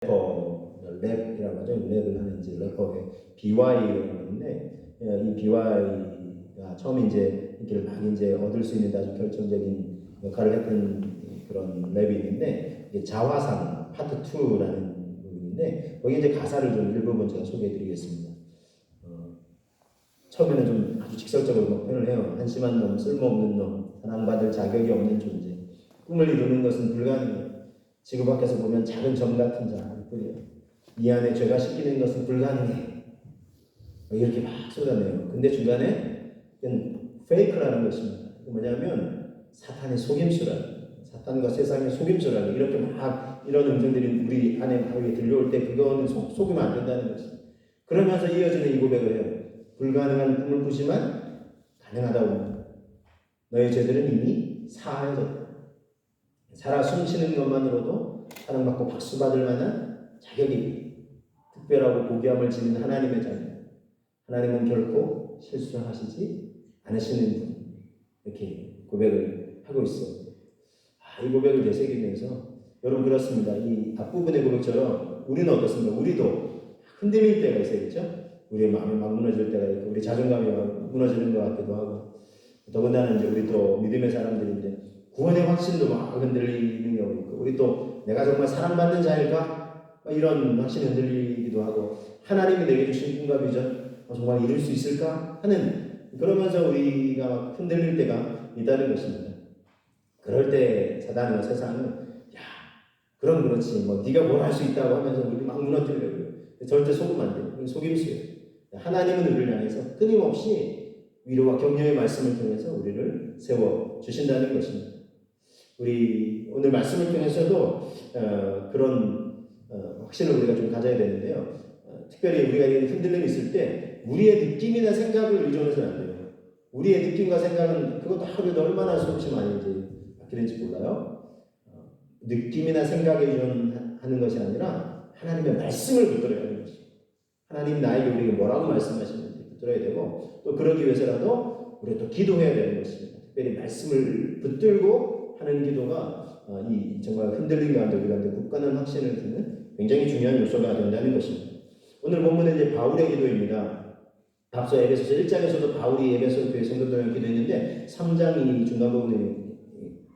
랩이라고 하죠. 랩을 하는 이제 래퍼의 BY라고 하는데, 이 BY가 처음에 이제 인기를 많이 이제 얻을 수 있는 아주 결정적인 역할을 했던 그런 랩이 있는데, 이게 자화상 파트 2라는 부분인데, 거기 이제 가사를 좀 일부분 제가 소개해드리겠습니다. 처음에는 좀 아주 직설적으로 표현을 해요. 한심한 놈, 쓸모없는 놈, 사랑받을 자격이 없는 존재. 꿈을 이루는 것은 불가능해. 지구 밖에서 보면 작은 점 같은 자일 뿐이야. 이 안에 죄가 씻기는 것은 불가능해. 이렇게 막 쏟아내요. 근데 중간에 이건 페이크라는 것입니다. 뭐냐면 사탄의 속임수라는, 사탄과 세상의 속임수라는, 이렇게 막 이런 음성들이 우리 안에 들려올 때 그거는 속이면 안 된다는 것입니다. 그러면서 이어지는 이 고백을 해요. 불가능한 꿈을 꾸지만 가능하다고. 너의 죄들은 이미 사하여졌다. 살아 숨쉬는 것만으로도 사랑받고 박수받을 만한 자격이, 특별하고 고귀함을 지닌 하나님의 자녀. 하나님은 결코 실수하시지 않으시는 분. 이렇게 고백을 하고 있어요. 이 고백을 되새기면서 여러분, 그렇습니다. 이 앞부분의 고백처럼 우리는 어떻습니까? 우리도 흔들릴 때가 있어요. 그렇죠? 우리의 마음이 막 무너질 때가 있고, 우리 자존감이 막 무너지는 것 같기도 하고, 더군다나 이제 우리 또 믿음의 사람들인데 구원의 확신도 막 흔들리는 경우 있고, 우리 또 내가 정말 사랑받는 자일까? 이런 확신이 흔들리기도 하고, 하나님이 내게 주신 꿈과 비전 정말 이룰 수 있을까? 하는, 그러면서 우리가 막 흔들릴 때가 있다는 것입니다. 그럴 때 사단과 세상은 야, 그럼 그렇지, 뭐 네가 뭘 할 수 있다고 하면서 우리 막 무너뜨리려고요. 절대 속으면 안 돼요. 속임수예요. 하나님은 우리를 향해서 끊임없이 위로와 격려의 말씀을 통해서 우리를 세워주신다는 것입니다. 우리 오늘 말씀을 통해서도 그런 확신을 우리가 좀 가져야 되는데요. 특별히 우리가 흔들림이 있을 때 우리의 느낌이나 생각을 의존해서는 안 돼요. 우리의 느낌과 생각은 그것도 하루에도 얼마나 수없이 많이 이제 바뀌는지 몰라요. 느낌이나 생각에 의존하는 것이 아니라 하나님의 말씀을 붙들어야 하는 것입니다. 하나님 나에게 우리에게 뭐라고 말씀하시는지 붙들어야 되고, 또 그러기 위해서라도 우리가 또 기도해야 되는 것입니다. 특별히 말씀을 붙들고 하는 기도가 이 정말 흔들린 가운데 우리가 굳건한 확신을 주는 굉장히 중요한 요소가 된다는 것입니다. 오늘 본문은 이제 바울의 기도입니다. 앞서 에베소서 1장에서도 바울이 에베소 교회 성도들에게 기도했는데 3장 이 중간 부분에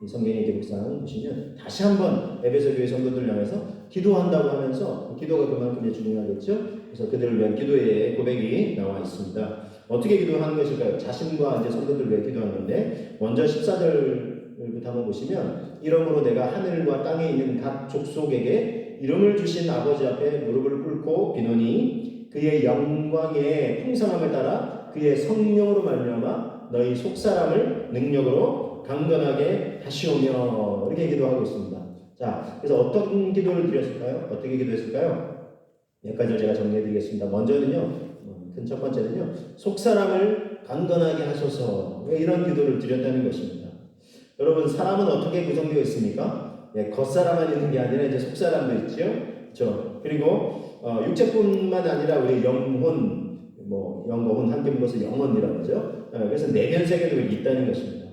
이 성경의 기록상 보시면 다시 한번 에베소 교회 성도들을 향해서 기도한다고 하면서, 기도가 그만큼 중요하겠죠. 그래서 그들을 위한 기도의 고백이 나와 있습니다. 어떻게 기도하는 것일까요? 자신과 이제 성도들을 위해 기도하는 건데, 먼저 14절부터 한번 보시면, 이러므로 내가 하늘과 땅에 있는 각 족속에게 이름을 주신 아버지 앞에 무릎을 꿇고 비노니 그의 영광의 풍성함을 따라 그의 성령으로 말미암아 너희 속사람을 능력으로 강건하게 하시오며, 이렇게 기도하고 있습니다. 자, 그래서 어떤 기도를 드렸을까요? 어떻게 기도했을까요? 몇 가지를 제가 정리해드리겠습니다. 먼저는요, 첫 번째는요, 속사람을 강건하게 하소서, 이런 기도를 드렸다는 것입니다. 여러분, 사람은 어떻게 구성되어 있습니까? 겉사람만 있는 게 아니라 이제 속사람도 있죠. 그렇죠? 그리고 육체뿐만 아니라 우리 영혼, 영과 혼 함께 묶어서 영혼이라고 하죠. 그래서 내면 세계도 있다는 것입니다.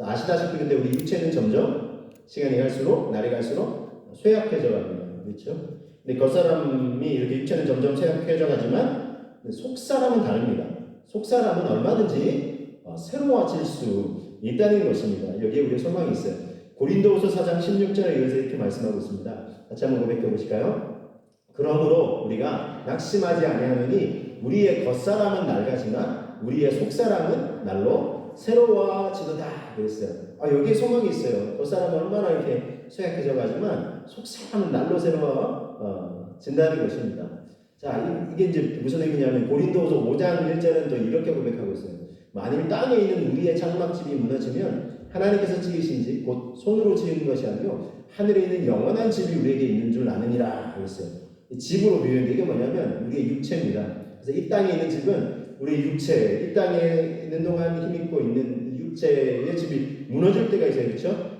아시다시피 근데 우리 육체는 점점 시간이 갈수록, 날이 갈수록 쇠약해져 갑니다. 그렇죠? 근데 겉사람이 이렇게 육체는 점점 쇠약해져 가지만 속사람은 다릅니다. 속사람은 얼마든지 새로워질 수 있다는 것입니다. 여기에 우리의 소망이 있어요. 고린도후서 4장 16절에 이어서 이렇게 말씀하고 있습니다. 같이 한번 고백해 보실까요? 그러므로 우리가 낙심하지 아니하노니 우리의 겉사람은 낡아지나 우리의 속사람은 날로 새로워지도다 그랬어요. 여기에 소망이 있어요. 겉사람은 얼마나 이렇게 쇠약해져 가지만 속사람은 날로 새로워진다는 것입니다. 자, 이게 이제 무슨 의미냐면 고린도후서 5장 1절은 또 이렇게 고백하고 있어요. 만일 땅에 있는 우리의 장막집이 무너지면 하나님께서 지으신 집, 곧 손으로 지은 것이 아니요 하늘에 있는 영원한 집이 우리에게 있는 줄 아느니라 그랬어요. 집으로 비유했는데 이게 뭐냐면 우리의 육체입니다. 그래서 이 땅에 있는 집은 우리 육체, 이 땅에 있는 동안 힘입고 있는 육체의 집이 무너질 때가 있어요. 그렇죠?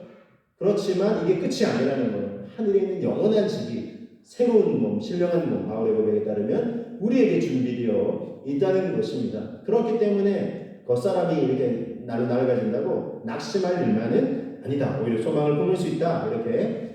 그렇지만 이게 끝이 아니라는 거예요. 하늘에 있는 영원한 집이, 새로운 몸, 신령한 몸, 바울의 고백에 따르면 우리에게 준비되어 있다는 것입니다. 그렇기 때문에 겉사람이 이렇게 날로 낡아진다고 낙심할 일만은 아니다. 오히려 소망을 품을 수 있다. 이렇게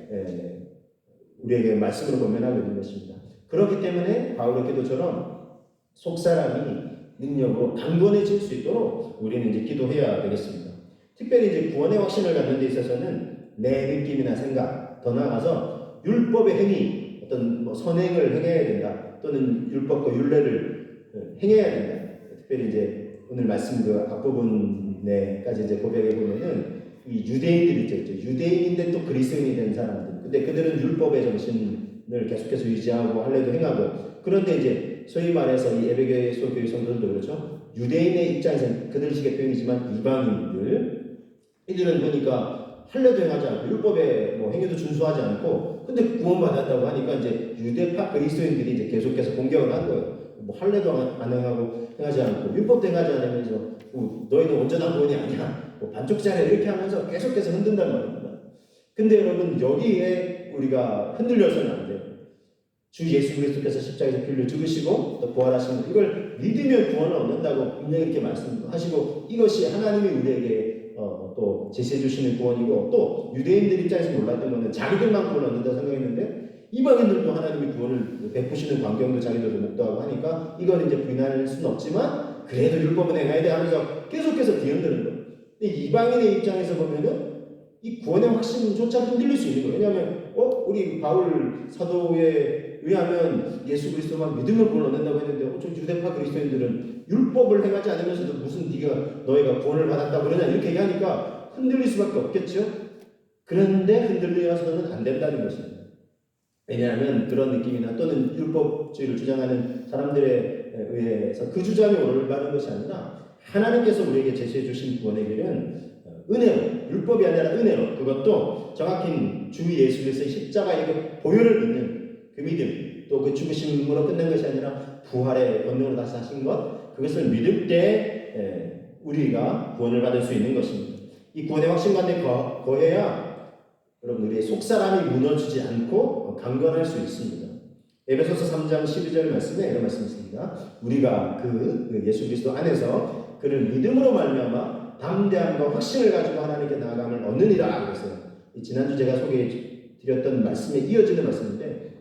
우리에게 말씀으로 권면하고 있는 것입니다. 그렇기 때문에 바울의 기도처럼 속사람이 능력으로 강건해질 수 있도록 우리는 이제 기도해야 되겠습니다. 특별히 이제 구원의 확신을 갖는 데 있어서는 내 느낌이나 생각, 더 나아가서 율법의 행위, 어떤 뭐 선행을 행해야 된다, 또는 율법과 율례를 행해야 된다. 특별히 이제 오늘 말씀 그 앞부분에까지 이제 고백해 보면은 이 유대인들이 있죠. 유대인인데 또 그리스도인이 된 사람들. 근데 그들은 율법의 정신을 계속해서 유지하고 할례도 행하고, 그런데 이제 소위 말해서 이 예배교회 소교회 성도들도 그렇죠. 유대인의 입장에서는 그들식의 표현이지만 이방인들, 이들은 보니까 할례도 행하지 않고 율법의 뭐 행위도 준수하지 않고, 근데 구원받았다고 하니까 이제 유대파 그리스도인들이 이제 계속해서 공격을 한 거예요. 뭐 할례도 안 행하고 행하지 않고 율법도 행하지 않으면서 너희는 온전한 구원이 아니야, 뭐 반쪽짜리 이렇게 하면서 계속해서 흔든단 말입니다. 근데 여러분, 여기에 우리가 흔들려서는 안 돼요. 주 예수 그리스도께서 십자가에서 피 흘려 죽으시고 또 부활하신 것, 이걸 믿으면 구원을 얻는다고 분명히 이렇게 말씀하시고, 이것이 하나님이 우리에게 또 제시해 주시는 구원이고, 또 유대인들 입장에서 몰랐던 것은 자기들만 구원을 얻는다 생각했는데 이방인들도 하나님이 구원을 베푸시는 광경도 자기들도 목도하고 하니까 이건 이제 부인할 수는 없지만 그래도 율법은 행해야 돼 하면서 계속해서 뒤흔드는 거예요. 근데 이방인의 입장에서 보면은 이 구원의 확신조차 흔들릴 수 있는 거예요. 왜냐하면 우리 바울 사도에 의하면 예수 그리스도만 믿으면 구원을 얻는다고 했는데 저 유대파 그리스도인들은 율법을 행하지 않으면서도 무슨 너희가 구원을 받았다고 그러냐 이렇게 얘기하니까 흔들릴 수밖에 없겠죠. 그런데 흔들려서는 안 된다는 것입니다. 왜냐하면 그런 느낌이나 또는 율법주의를 주장하는 사람들에 의해서 그 주장이 올바른 것이 아니라 하나님께서 우리에게 제시해 주신 구원의 길은 은혜로, 율법이 아니라 은혜로, 그것도 정확히 주 예수 그리스도의 십자가의 보혈을 믿는 그 믿음, 또 그 죽으심으로 끝낸 것이 아니라 부활의 권능으로 다시 하신 것, 그것을 믿을 때 우리가 구원을 받을 수 있는 것입니다. 이 구원의 확신 가운데 거해야 여러분 우리의 속사람이 무너지지 않고 강건할 수 있습니다. 에베소서 3장 12절 말씀에 이런 말씀이 있습니다. 우리가 그 예수 그리스도 안에서 그를 믿음으로 말미암아 담대함과 확신을 가지고 하나님께 나아감을 얻느니라 그랬어요. 지난주 제가 소개해 드렸던 말씀에 이어지는 말씀인데,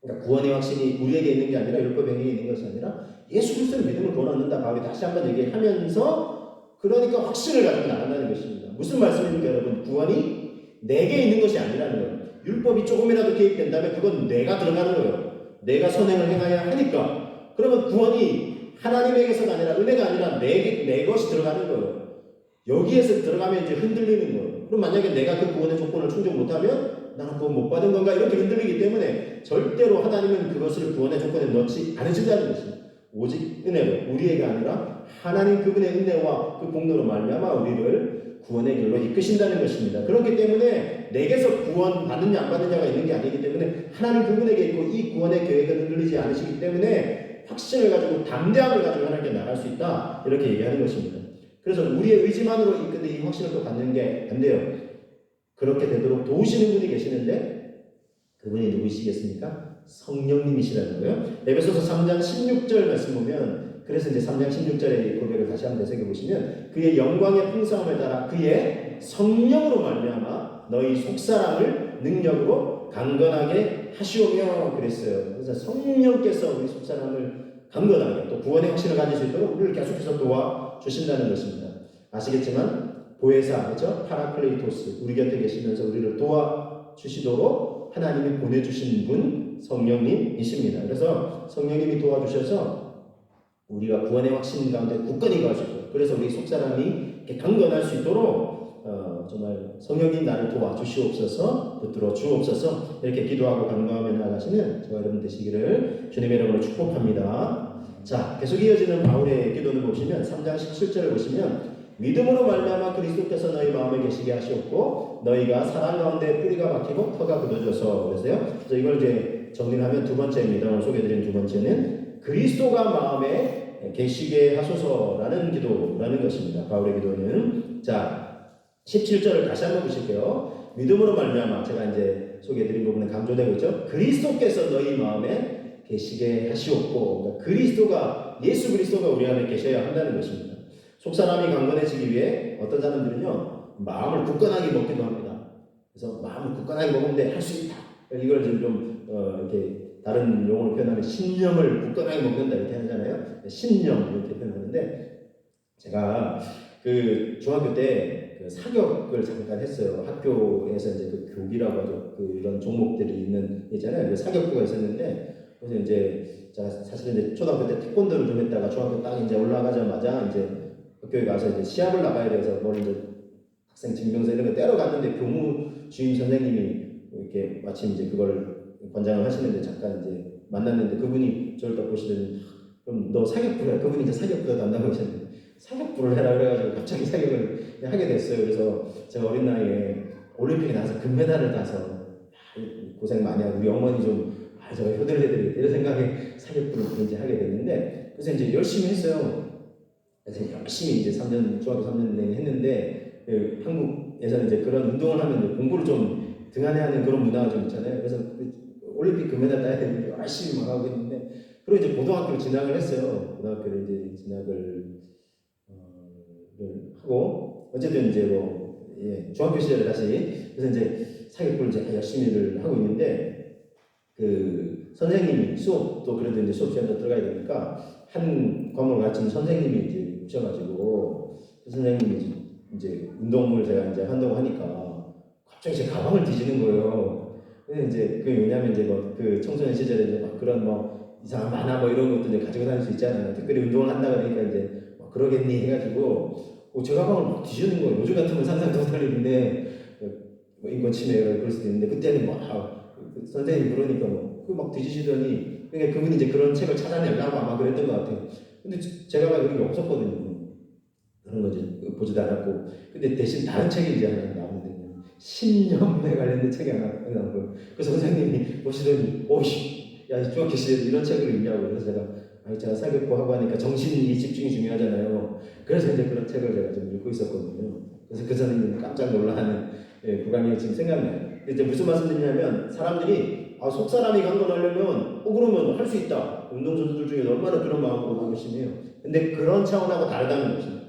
그러니까 구원의 확신이 우리에게 있는 게 아니라 율법의 행위에 있는 것이 아니라 예수 그리스도를 믿음을 구원 얻는다. 바울이 다시 한번 얘기하면서 그러니까 확신을 가지고 나간다는 것입니다. 무슨 말씀입니까 여러분? 구원이 내게 있는 것이 아니라는 거예요. 율법이 조금이라도 개입된다면 그건 내가 들어가는 거예요. 내가 선행을 행해야 하니까. 그러면 구원이 하나님에게서가 아니라 은혜가 아니라 내 것이 들어가는 거예요. 여기에서 들어가면 이제 흔들리는 거예요. 그럼 만약에 내가 그 구원의 조건을 충족 못하면 나는 구원 못 받은 건가 이렇게 흔들리기 때문에 절대로 하나님은 그것을 구원의 조건에 넣지 않으신다는 것입니다. 오직 은혜로, 우리에게 아니라 하나님 그분의 은혜와 그 공로로 말미암아 우리를 구원의 길로 이끄신다는 것입니다. 그렇기 때문에 내게서 구원 받느냐 안 받느냐가 있는 게 아니기 때문에 하나님 그분에게 있고 이 구원의 계획은 흔들리지 않으시기 때문에 확신을 가지고 담대함을 가지고 하나님께 나갈 수 있다 이렇게 얘기하는 것입니다. 그래서 우리의 의지만으로 이끄는 이 확신을 또 갖는 게 안 돼요. 그렇게 되도록 도우시는 분이 계시는데 그분이 누구시겠습니까? 성령님이시라는 거예요. 에베소서 3장 16절 말씀 보면, 그래서 이제 3장 16절의 고백을 다시 한번 되새겨 보시면, 그의 영광의 풍성함을 따라 그의 성령으로 말미암아 너희 속사람을 능력으로 강건하게 하시오며 그랬어요. 그래서 성령께서 우리 속사람을 강건하게 또 구원의 확신을 가질 수 있도록 우리를 계속해서 도와주신다는 것입니다. 아시겠지만 보혜사, 그렇죠? 파라클레이토스, 우리 곁에 계시면서 우리를 도와주시도록 하나님이 보내주신 분 성령님이십니다. 그래서 성령님이 도와주셔서 우리가 구원의 확신 가운데 굳건히 가지고, 그래서 우리 속사람이 강건할 수 있도록 정말 성령님 나를 도와주시옵소서, 붙들어 주옵소서 이렇게 기도하고 간구하며 나아가시는 저와 여러분 되시기를 주님의 이름으로 축복합니다. 자, 계속 이어지는 바울의 기도를 보시면 3장 17절을 보시면, 믿음으로 말미암아 그리스도께서 너희 마음에 계시게 하시었고 너희가 사랑 가운데 뿌리가 박히고 터가 굳어져서 그랬어요. 그래서 이걸 이제 정리를 하면 두 번째입니다. 오늘 소개해드린 두 번째는 그리스도가 마음에 계시게 하소서라는 기도라는 것입니다. 바울의 기도는. 자, 17절을 다시 한번 보실게요. 믿음으로 말미암아, 제가 이제 소개해드린 부분에 강조되고 있죠. 그리스도께서 너희 마음에 계시게 하시었고, 그러니까 예수 그리스도가 우리 안에 계셔야 한다는 것입니다. 속사람이 강건해지기 위해 어떤 사람들은요 마음을 굳건하게 먹기도 합니다. 그래서 마음을 굳건하게 먹으면 할 수 있다. 이걸 지금 좀 이렇게 다른 용어로 표현하면 신념을 굳건하게 먹는다 이렇게 하잖아요. 신념 이렇게 표현하는데 제가 그 중학교 때 그 사격을 잠깐 했어요. 학교에서 이제 그 교기라고 하죠. 그 이런 종목들이 있는 있잖아요. 그 사격부가 있었는데 그래서 이제 제가 사실 이제 초등학교 때 태권도를 좀 했다가 중학교 딱 이제 올라가자마자 이제 학교에 가서 이제 시합을 나가야 돼서 뭐 이제 학생 증명서 이런 거 떼러 갔는데 교무 주임 선생님이 이렇게 마침 이제 그걸 권장을 하시는데 잠깐 이제 만났는데 그분이 저를 딱 보시더니 그럼 너 사격부야. 그분이 이제 사격부 담당하셨는데 사격부를 해라 그래가지고 갑자기 사격을 하게 됐어요. 그래서 제가 어린 나이에 올림픽에 나가서 금메달을 따서 고생 많이 하고 우리 어머니 좀 제가 효도를 해드리겠다 이런 생각에 사격부를 이제 하게 됐는데 그래서 이제 열심히 했어요. 그래서 열심히 이제 3년 중학교 3년 내내 했는데 한국에서는 이제 그런 운동을 하면 공부를 좀 등한해하는 그런 문화가 좀 있잖아요. 그래서 올림픽 금메달 따야 되는데 열심히 막 하고 있는데 그리고 이제 고등학교로 진학을 했어요. 고등학교를 이제 진학을 하고 어쨌든 이제 뭐 중학교 시절에 다시 그래서 이제 사격부를 이제 열심히를 하고 있는데 그 선생님이 수업도 그래도 이제 수업 시간도 들어가야 되니까 한 과목을 가르치는 선생님이 이제 오셔가지고 그 선생님이 이제 운동을 제가 이제 한다고 하니까 갑자기 제 가방을 뒤지는 거예요. 근데 이제 그 왜냐면 이제 뭐 그 청소년 시절에 이제 막 그런 뭐 이상한 만화 뭐 이런 것도 이제 가지고 다닐 수 있잖아요. 특별히 운동을 한다 그러니까 이제 뭐 그러겠니 해가지고 제 가방을 막 뒤지는 거예요. 요즘 같으면 상상도 못할 일인데 뭐 인권 침해 그럴 수도 있는데 그때는 뭐 선생님이 그러니까 뭐 그 막 뒤지시더니 그러니까 그분이 이제 그런 책을 찾아내려고 아마 그랬던 것 같아요. 근데 제가 막 그런 게 없었거든요. 그런 거지 보지도 않았고 근데 대신 다른 책이 이제 하나 나오는데 신념에 관련된 책이 하나 나오고 그래서 선생님이 보시더니 오씨 야 중학교 시절에 이런 책을 읽냐고 그래서 제가 사격부 하고 하니까 정신이 집중이 중요하잖아요. 그래서 이제 그런 책을 제가 좀 읽고 있었거든요. 그래서 그 선생님이 깜짝 놀라는 구간이 지금 생각나요. 이제 무슨 말씀드리냐면 사람들이 속 사람이 강건하려면 그러면 할 수 있다. 운동선수들 중에 얼마나 그런 마음으로 열심히 해요. 근데 그런 차원하고 다르다는 것입니다.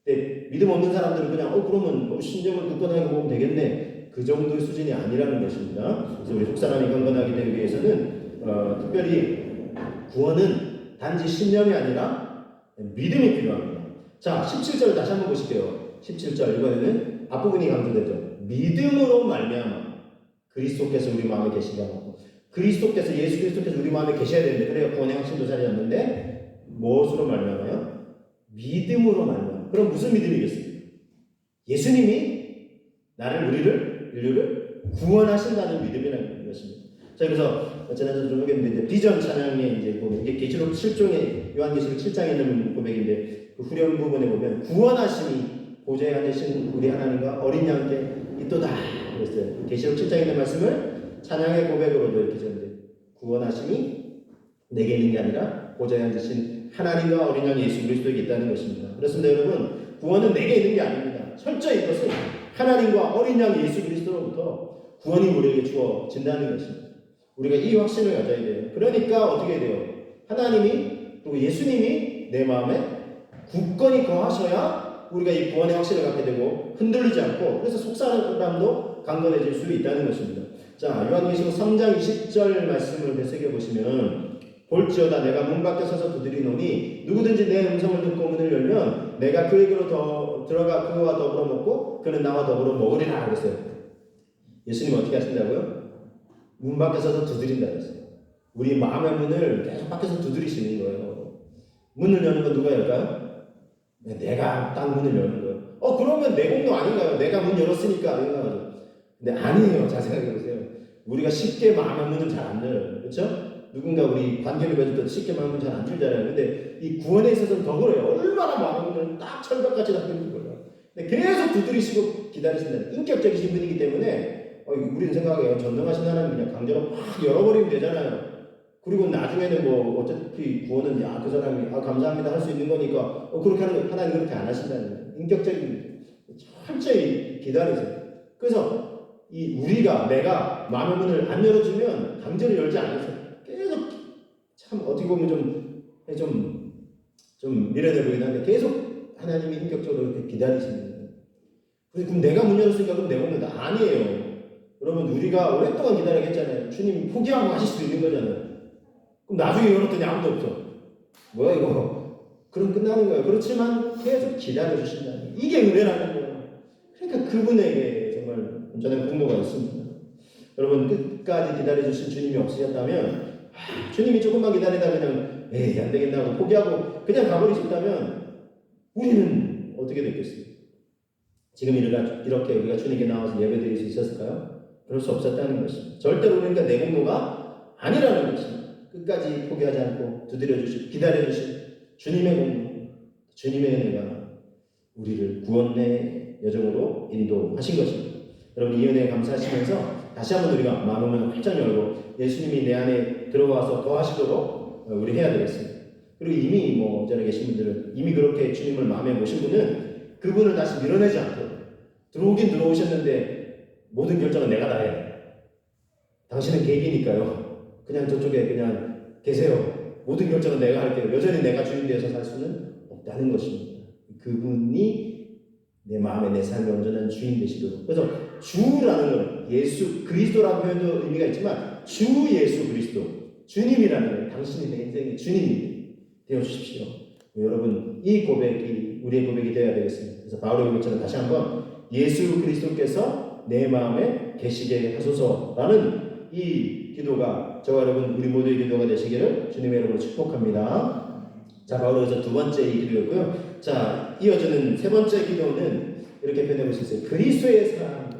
근데 믿음 없는 사람들은 그냥 그러면 신념을 굳건하게 먹으면 되겠네. 그 정도의 수준이 아니라는 것입니다. 그래서 우리 속 사람이 강건하게 되기 위해서는 특별히 구원은 단지 신념이 아니라 믿음이 필요합니다. 자, 17절 다시 한번 보실게요. 17절 이번에는 앞부분이 강조되죠. 믿음으로 말미암아 그리스도께서 우리 마음에 계시다고. 그리스도께서 예수 그리스도께서 우리 마음에 계셔야 되는데 그래야 구원의 확신도 자리였는데 무엇으로 말미암아요? 믿음으로 말미암아. 그럼 무슨 믿음이겠습니까? 예수님이 인류를 구원하신다는 믿음이라는 것입니다. 자, 그래서 지난주에 좀 보겠는데 비전 찬양에 이제 보면 이게 계시록 7종의 요한계시록 7장에 있는 고백인데 그 후렴 부분에 보면 구원하심이 보좌에 앉으신 우리 하나님과 어린 양께 있도다 그랬어요. 계시록 7장에 있는 말씀을 찬양의 고백으로도 이렇게 전데 구원하심이 내게 있는 게 아니라 보좌에 앉으신 하나님과 어린 양 예수 그리스도에게 있다는 것입니다. 그렇습니다, 여러분. 구원은 내게 있는 게 아닙니다. 철저히 이것은 하나님과 어린 양 예수 그리스도로부터 구원이 우리에게 주어진다는 것입니다. 우리가 이 확신을 가져야 돼요. 그러니까 어떻게 돼요? 하나님이 그리고 예수님이 내 마음에 굳건히 거하셔야 우리가 이 구원의 확신을 갖게 되고 흔들리지 않고 그래서 속사람도 강건해질 수 있다는 것입니다. 자, 요한계시록 3장 20절 말씀을 되새겨보시면 볼지어다 내가 문 밖에 서서 두드리노니 누구든지 내 음성을 듣고 문을 열면 내가 그에게로 들어가 그와 더불어 먹고 그는 나와 더불어 먹으리라 그랬어요. 예수님 어떻게 하신다고요? 문 밖에 서서 두드린다 그랬어요. 우리 마음의 문을 계속 밖에서 두드리시는 거예요. 문을 여는 건 누가 열까요? 내가 딱 문을 여는 거예요. 그러면 내 공도 아닌가요? 내가 문 열었으니까 아닌가요? 근데 아니에요. 잘 생각해보세요. 우리가 쉽게 마음의 문을 잘 안 열어요. 그렇죠? 누군가 우리 관계를 맺을 때 쉽게 마음을 잘 안 열잖아요. 근데 이 구원에 있어서는 더 그래요. 얼마나 마음의 문을 딱 철벽같이 닫는 거예요. 근데 계속 두드리시고 기다리신다는 인격적이신 분이기 때문에 우리는 생각해요. 전능하신 하나님 그냥 강제로 막 열어버리면 되잖아요. 그리고 나중에는 뭐 어차피 구원은 그 사람이 감사합니다 할 수 있는 거니까 그렇게 하는 거 하나님 그렇게 안 하신다는 거예요. 인격적인 철저히 기다리세요. 그래서 내가 마음의 문을 안 열어주면 강제로 열지 않으세요. 계속 참 어떻게 보면 좀 미련해 보이긴 한데 계속 하나님이 인격적으로 이렇게 기다리시는 거예요. 그럼 내가 문 열었으니까 그럼 내가 문 열다 아니에요. 여러분 우리가 오랫동안 기다리겠잖아요. 주님 포기하고 가실 수도 있는 거잖아요. 그럼 나중에 열었더니 아무도 없어. 뭐야 이거? 그럼 끝나는 거예요. 그렇지만 계속 기다려주신다는 이게 은혜라는 거예요. 그러니까 그분에게 정말 온전한 공로가 있습니다. 여러분 끝까지 기다려주신 주님이 없으셨다면 주님이 조금만 기다리다 그냥 에이 안 되겠나 하고 포기하고 그냥 가버리셨다면 우리는 어떻게 됐겠어요? 지금 이렇게 우리가 주님께 나와서 예배드릴 수 있었을까요? 그럴 수 없었다는 것입니다. 절대로 그러니까 내 공로가 아니라는 것입니다. 끝까지 포기하지 않고 두드려주시고 기다려주신 주님의 공로, 주님의 은혜가 우리를 구원의 여정으로 인도하신 것입니다. 여러분 이 은혜에 감사하시면서 다시 한번 우리가 마음을 활짝 열고 예수님이 내 안에 들어와서 거하시도록 우리 해야 되겠습니다. 그리고 이미 전에 계신 분들은 이미 그렇게 주님을 마음에 모신 분은 그분을 다시 밀어내지 않고 들어오긴 들어오셨는데 모든 결정은 내가 다 해야 돼. 당신은 계기니까요. 그냥 저쪽에 그냥 계세요. 모든 결정은 내가 할게요. 여전히 내가 주인 되어서 살 수는 없다는 것입니다. 그분이 내 마음에 내 삶의 온전한 주인 되시도록. 그래서 주라는 건 예수 그리스도라는 표현도 의미가 있지만 주 예수 그리스도 주님이라는 거예요. 당신이 내 인생의 주님이 되어주십시오. 여러분 이 고백이 우리의 고백이 되어야 되겠습니다. 그래서 바울의 고백처럼 다시 한번 예수 그리스도께서 내 마음에 계시게 하소서라는 이 기도가 저와 여러분 우리 모두의 기도가 되시기를 주님의 이름으로 축복합니다. 자, 바울에서 두 번째 이 기도였고요. 자, 이어지는 세 번째 기도는 이렇게 표현해 볼 수 있어요. 그리스도의 사랑을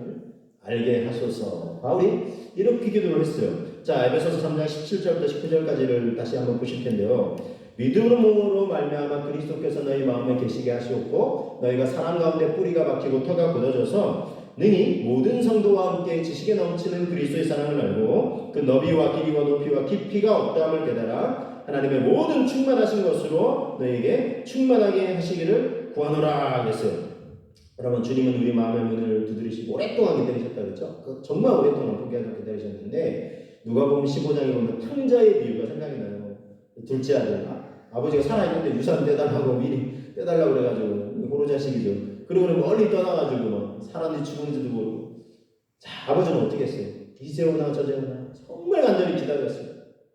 알게 하소서. 바울이 이렇게 기도를 했어요. 자, 에베소서 3장 17절부터 19절까지를 다시 한번 보실 텐데요. 믿음으로 말미암아 그리스도께서 너희 마음에 계시게 하시었고 너희가 사랑 가운데 뿌리가 박히고 터가 굳어져서 능히 모든 성도와 함께 지식에 넘치는 그리스도의 사랑을 알고 그 너비와 길이와 높이와 깊이가 없다함을 깨달아 하나님의 모든 충만하신 것으로 너희에게 충만하게 하시기를 구하노라 했어요. 여러분 주님은 우리 마음의 문을 두드리시고 오랫동안 기다리셨다 그랬죠? 정말 오랫동안 포기하지 않고 기다리셨는데 누가복음 15장에 보면 탕자의 비유가 생각이 나요. 둘째 아들 아버지가 살아있는데 유산 떼달라고 미리 떼달라고 그래가지고 호로 자식이죠. 그리고 멀리 떠나가지고 막 사람들이 죽은지도 모르고 자 아버지는 어떻게 했어요? 이제 오나 저제 오나 정말 간절히 기다렸어요.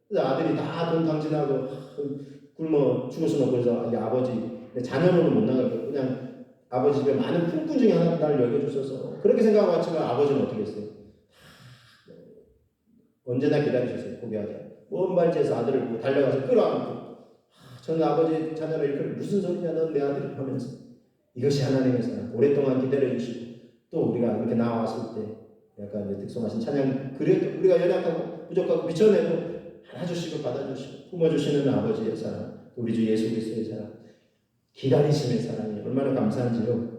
그래서 아들이 다 돈 탕진하고 굶어 죽을 수는 없고 그래서 아버지 자녀로는 못 나가고 그냥 아버지 집에 많은 품꾼 중에 하나 나를 여겨주셔서 그렇게 생각하고 왔지만 아버지는 어떻게 했어요? 언제나 기다리셨어요. 포기하지 않고 먼 발치에서 아들을 보고 달려가서 끌어안고 저는 아버지 자녀를 이렇게 무슨 소리냐 넌 내 아들이 하면서 이것이 하나님의 사랑 오랫동안 기다려주시고 또 우리가 이렇게 나왔을 때 약간 특성하신 찬양 그래도 우리가 연약하고 부족하고 미쳐내도 안아주시고 받아주시고 품어주시는 아버지의 사랑 우리 주 예수 그리스도의 사랑 기다리심의 사랑이 얼마나 감사한지요.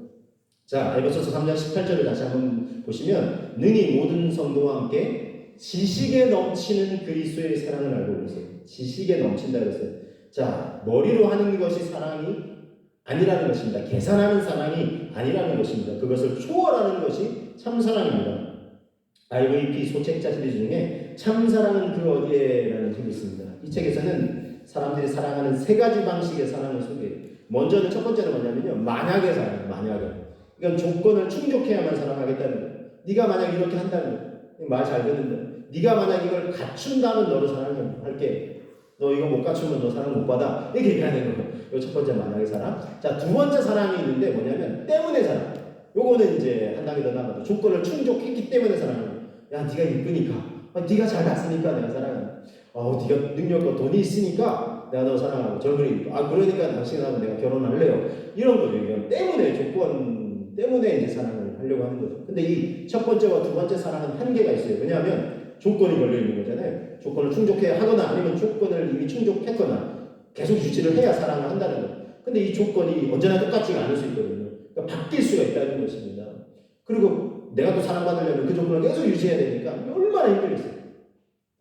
자 에베소서 3장 18절을 다시 한번 보시면 능히 모든 성도와 함께 지식에 넘치는 그리스도의 사랑을 알고 계세요. 지식에 넘친다 그랬어요. 자 머리로 하는 것이 사랑이 아니라는 것입니다. 계산하는 사랑이 아니라는 것입니다. 그것을 초월하는 것이 참사랑입니다. IVP 소책자 시리즈 중에 참사랑은 그 어디에라는 책이 있습니다. 이 책에서는 사람들이 사랑하는 세 가지 방식의 사랑을 소개해요. 먼저는 첫 번째는 뭐냐면요. 만약의 사랑, 만약에. 그러니까 조건을 충족해야만 사랑하겠다는 거예요. 네가 만약 이렇게 한다면 말 잘 듣는다. 네가 만약 이걸 갖춘다면 너를 사랑할게. 너 이거 못 갖추면 너 사랑 못 받아. 이렇게 얘기하는 거예요. 이거 첫 번째 만약의 사랑. 자, 두 번째 사랑이 있는데 뭐냐면 때문에 사랑. 요거는 이제 한 단계 더 나가도 조건을 충족했기 때문에 사랑하는 거예요. 야, 네가 이쁘니까. 네가 잘 났으니까 내가 사랑한다. 네가 능력과 돈이 있으니까 내가 너 사랑하고 젊은이니까. 그러니까 당신하고 내가 결혼할래요. 이런 거죠. 이건 때문에 조건 때문에 이제 사랑을 하려고 하는 거죠. 근데 이 첫 번째와 두 번째 사랑은 한계가 있어요. 왜냐하면 조건이 걸려 있는 거잖아요. 조건을 충족해야 하거나 아니면 조건을 이미 충족했거나 계속 유지를 해야 사랑을 한다는 거예요. 근데 이 조건이 언제나 똑같지가 않을 수 있거든요. 그러니까 바뀔 수가 있다는 것입니다. 그리고 내가 또 사랑받으려면 그 조건을 계속 유지해야 되니까 얼마나 힘들겠어요.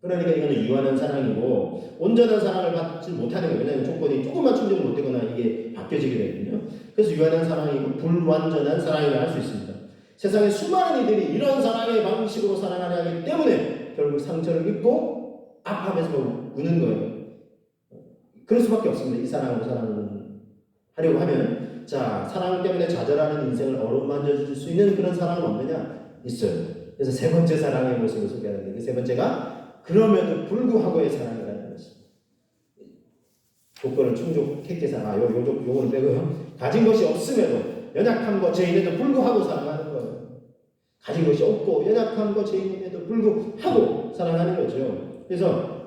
그러니까 이거는 유한한 사랑이고 온전한 사랑을 받지 못하는 거예요. 왜냐하면 조건이 조금만 충족 못되거나 이게 바뀌어지게 되거든요. 그래서 유한한 사랑이고 불완전한 사랑이라 할 수 있습니다. 세상에 수많은 이들이 이런 사랑의 방식으로 사랑하려 하기 때문에 결국 상처를 입고 아파하면서 우는 거예요. 그럴 수밖에 없습니다. 이 사랑으로 사랑하려고 하면 자 사랑 때문에 좌절하는 인생을 어루만져 줄 수 있는 그런 사랑은 없느냐? 있어요. 그래서 세 번째 사랑의 모습을 소개하는데 그 세 번째가 그럼에도 불구하고의 사랑이라는 것입니다. 조건을 충족했기 사랑. 요거는 빼고요. 가진 것이 없음에도 연약한 것 죄인에도 불구하고 사랑하는 거예요. 가진 것이 없고 연약한 것 죄인에도 불구하고 사랑하는 거죠. 그래서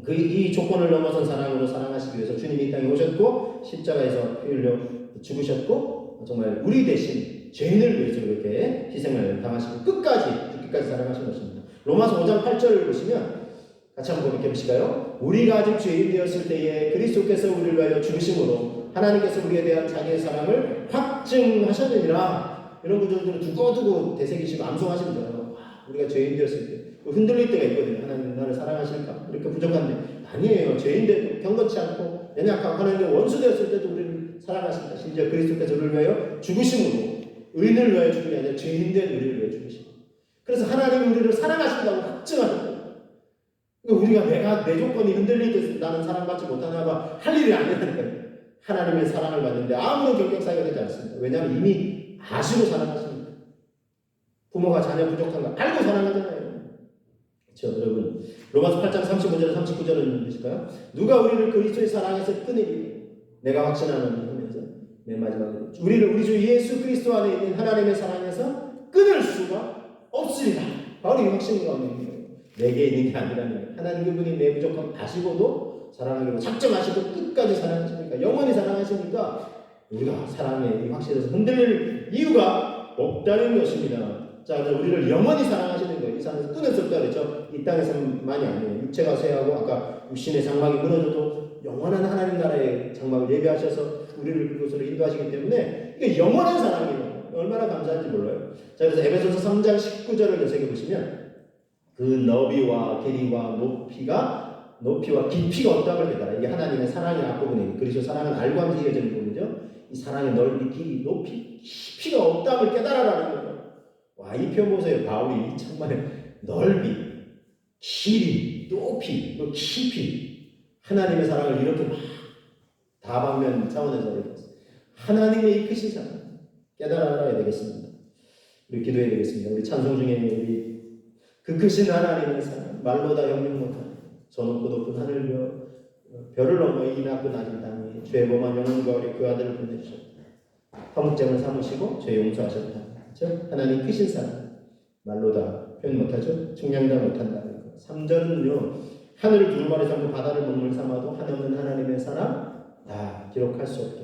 이 조건을 넘어선 사랑으로 사랑하시기 위해서 주님이 이 땅에 오셨고 십자가에서 피 흘려 죽으셨고 정말 우리 대신 죄인을 위해서 이렇게 희생을 당하시고 죽기까지 사랑하신 것입니다. 로마서 5장 8절을 보시면 같이 한번 이렇게 보실까요? 우리가 아직 죄인 되었을 때에 그리스도께서 우리를 위하여 죽으심으로 하나님께서 우리에 대한 자기의 사랑을 확증하셨느니라. 이런 구절들을 두고두고 되새기시고 암송하시면 돼요. 우리가 죄인 되었을 때 흔들릴 때가 있거든요. 하나님 나를 사랑하실까? 이렇게 부족한데 아니에요. 죄인돼도 경건치 않고 연약하고 하나님의 원수 되었을 때도 우리를 사랑하신다. 심지어 그리스도께서 우리를 위하여 죽으심으로 의인을 위하여 죽은 게 아니라 죄인된 우리를 위하여 죽으심으로 그래서 하나님이 우리를 사랑하신다고 확증하는 거예요. 우리가 내 조건이 흔들릴 때 나는 사랑받지 못하나 봐 할 일이 아니라니까요. 하나님의 사랑을 받는데 아무런 경쟁 사유가 되지 않습니다. 왜냐하면 이미 아시고 사랑하십니다. 부모가 자녀 부족한 거 알고 사랑하잖아요. 그렇죠, 여러분. 로마서 8장 35절 39절은 보실까요? 누가 우리를 그리스도의 사랑에서 끊으리? 내가 확신하노니 하면서 맨 마지막에 우리 주 예수 그리스도 안에 있는 하나님의 사랑에서 끊을 수가 없으리라. 바로 이 확신인 가운데 내게 있는 게 아니라는 거예요. 하나님 그분이 내 부족함 아시고도 사랑하기로 작정하시고 끝까지 사랑하시니까 영원히 사랑하시니까 우리가 사랑의 이 확신에서 흔들릴 이유가 없다는 것입니다. 자, 우리를 영원히 사랑하시는 거예요. 이 세상에서 끊을 수 없다 그랬죠. 이 땅에서만이 아니에요. 육체가 쇠하고 아까 육신의 장막이 무너져도 영원한 하나님 나라의 장막을 예비하셔서 우리를 그곳으로 인도하시기 때문에 이게 영원한 사랑이에요. 얼마나 감사한지 몰라요. 자, 그래서 에베소서 3장 19절을 되새겨보시면 그 너비와 길이와 높이와 깊이가 없다고 깨달아. 이게 하나님의 사랑의 앞부분이에요. 그리스도 사랑은 알고 하면서 이어지는 부분이죠. 이 사랑의 넓이, 길이, 높이, 깊이가 없다고 깨달아라는 거예요. 와, 이 표현 보세요. 바울이 정말 넓이, 길이, 높이, 또 깊이 하나님의 사랑을 이렇게 막 다방면 차원에서 이렇게 하나님의 이 크신 사랑 깨달아야 되겠습니다. 우리 기도해야 되겠습니다. 우리 찬송 중에 우리 그 크신 하나님의 사랑 말로 다 형용 못하는 저 높고 높은 하늘며 별을 넘어 이 낮고 낮은 땅에 죄범한 영혼과 우리 그 아들을 보내주셨다. 화목제물 삼으시고 죄 용서하셨다. 그렇죠? 하나님 크신 사랑 말로 다 표현 못하죠. 측량 다 못한다. 3절은요. 하늘을 두루마리 삼고 바다를 먹물 삼아도 한없는 하나님의 사랑 다 기록할 수 없게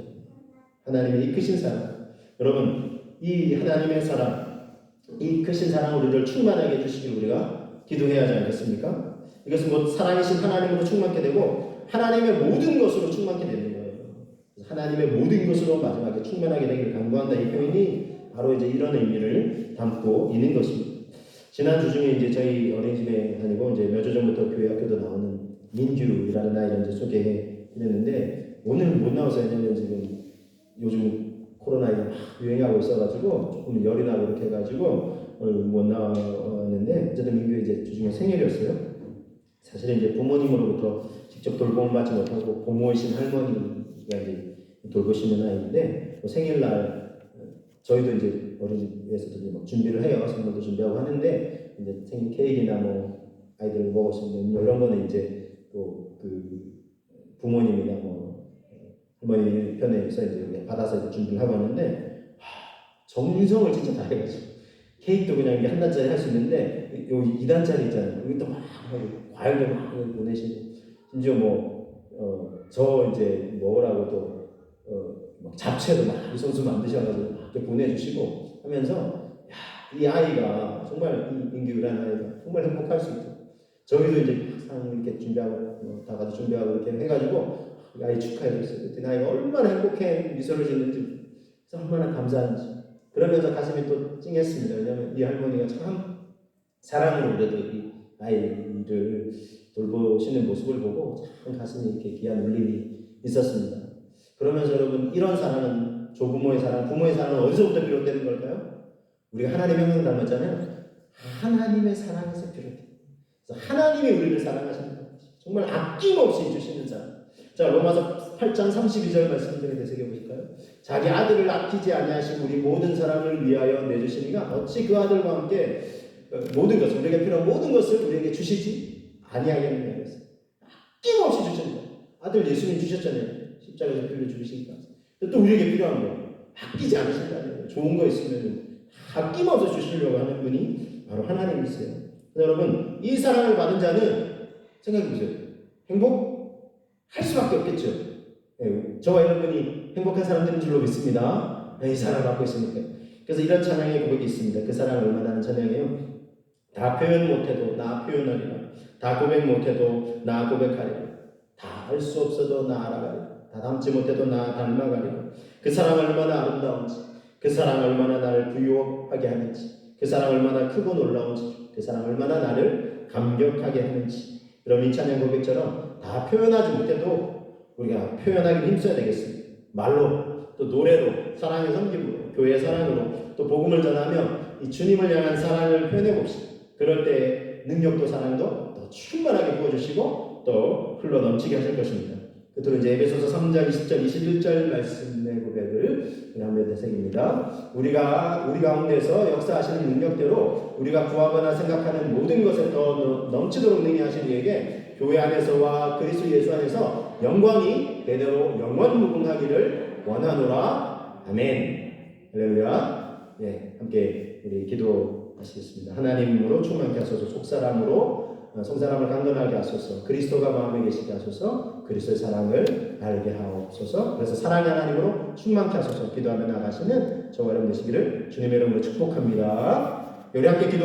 하나님의 이 크신 사랑 여러분 이 하나님의 사랑 이 크신 사랑 우리를 충만하게 해주시길 우리가 기도해야 하지 않겠습니까? 이것은 뭐 사랑이신 하나님으로 충만케 되고 하나님의 모든 것으로 충만케 되는 거예요. 하나님의 모든 것으로 마지막에 충만하게 되기를 간구한다. 이 표현이 바로 이제 이런 의미를 담고 있는 것입니다. 지난주 중에 이제 저희 어린이집에 다니고 이제 몇 주 전부터 교회 학교도 나오는 민규라는 아이를 이제 소개해 드렸는데 오늘 못 나와서 왜냐면 지금 요즘 코로나가 막 유행하고 있어가지고 조금 열이 나고 이렇게 해가지고 오늘 못 나왔는데 어쨌든 민규 이제 주중에 생일이었어요. 사실은 이제 부모님으로부터 직접 돌봄을 받지 못하고 고모이신 할머니가 이제 돌보시는 아이인데 생일날 저희도 이제 어린이집에서도 막 준비를 해요. 선물도 준비하고 하는데 이제 생일 케이크나 뭐 아이들 먹을 수 있는 이런 거는 이제 또 그 부모님이나 뭐 할머니 편에서 이제 받아서 이제 준비를 하고 하는데 정성을 진짜 다 해가지고 케이크도 그냥 이게 한 단짜리 할 수 있는데 요 2단짜리 있잖아요. 여기도 막 과일도 막 보내시고 심지어 저 이제 먹으라고 또 막 잡채도 막 손수 만드셔가지고 막 이렇게 보내주시고 하면서 이 아이가 정말 이 민규라는 아이가 정말 행복할 수 있도록 저희도 이제 항상 이렇게 준비하고 다 같이 준비하고 이렇게 해가지고 이 아이 축하해줬어요. 그때 아이가 얼마나 행복해 미소를 짓는지 얼마나 감사한지 그러면서 가슴이 또 찡했습니다. 왜냐하면 이 할머니가 참 사랑으로 그래도 이 아이를 돌보시는 모습을 보고 참 가슴이 이렇게 귀한 울림이 있었습니다. 그러면서 여러분 이런 사랑은 조부모의 사랑, 부모의 사랑은 어디서부터 비롯되는 걸까요? 우리가 하나님의 형상 닮았잖아요. 하나님의 사랑에서 비롯돼요. 그래서 하나님이 우리를 사랑하시는 거예요. 정말 아낌없이 주시는 사랑. 자, 로마서 8장 32절 말씀 좀 되새겨 보실까요? 자기 아들을 아끼지 아니하시고 우리 모든 사람을 위하여 내주시니가 어찌 그 아들과 함께 모든 것을 우리에게 필요한 모든 것을 우리에게 주시지 아니하겠느냐 그랬어요. 아낌없이 주셨다. 아들 예수님 주셨잖아요. 십자가에서 빌려 주시니까. 또 우리에게 필요한 거 아끼지 않으신다는 좋은 거 있으면 아낌없이 주시려고 하는 분이 바로 하나님이세요. 여러분 이 사랑을 받은 자는 생각해 보세요. 행복할 수밖에 없겠죠. 저와 여러분이 행복한 사람들인 줄로 믿습니다. 이 사랑을 받고 있으니까. 그래서 이런 찬양의 고백이 있습니다. 그 사랑을 얼마나 하는 찬양이에요? 다 표현 못해도 나 표현하리라. 다 고백 못해도 나 고백하리라. 다 알 수 없어도 나 알아가리라. 다 닮지 못해도 나 닮아가리라. 그 사랑 얼마나 아름다운지, 그 사랑 얼마나 나를 부유하게 하는지, 그 사랑 얼마나 크고 놀라운지, 그 사랑 얼마나 나를 감격하게 하는지. 그럼 이 찬양 고백처럼 다 표현하지 못해도 우리가 표현하기 힘써야 되겠습니다. 말로, 또 노래로, 사랑의 섬김으로, 교회의 사랑으로, 또 복음을 전하며 이 주님을 향한 사랑을 표현해 봅시다. 그럴 때 능력도 사랑도 더 충만하게 부어주시고 또 흘러 넘치게 하실 것입니다. 끝으로 이제 에베소서 3장 20절 21절 말씀의 고백을 한번 되새깁니다. 우리가 우리 가운데서 역사하시는 능력대로 우리가 구하거나 생각하는 모든 것에 더 넘치도록 능히하신 이에게 교회 안에서와 그리스도 예수 안에서 영광이 대대로 영원 무궁하기를 원하노라. 아멘. 할렐루야. 네, 함께 우리 기도하시겠습니다. 하나님으로 충만케 하소서. 속사람으로 성사람을 강건하게 하소서. 그리스도가 마음에 계시게 하소서. 그리스도의 사랑을 알게 하옵소서. 그래서 사랑의 하나님으로 충만케 하소서. 기도하며 나가시는 저와 여러분 되시기를 주님의 이름으로 축복합니다. 우리 함께 기도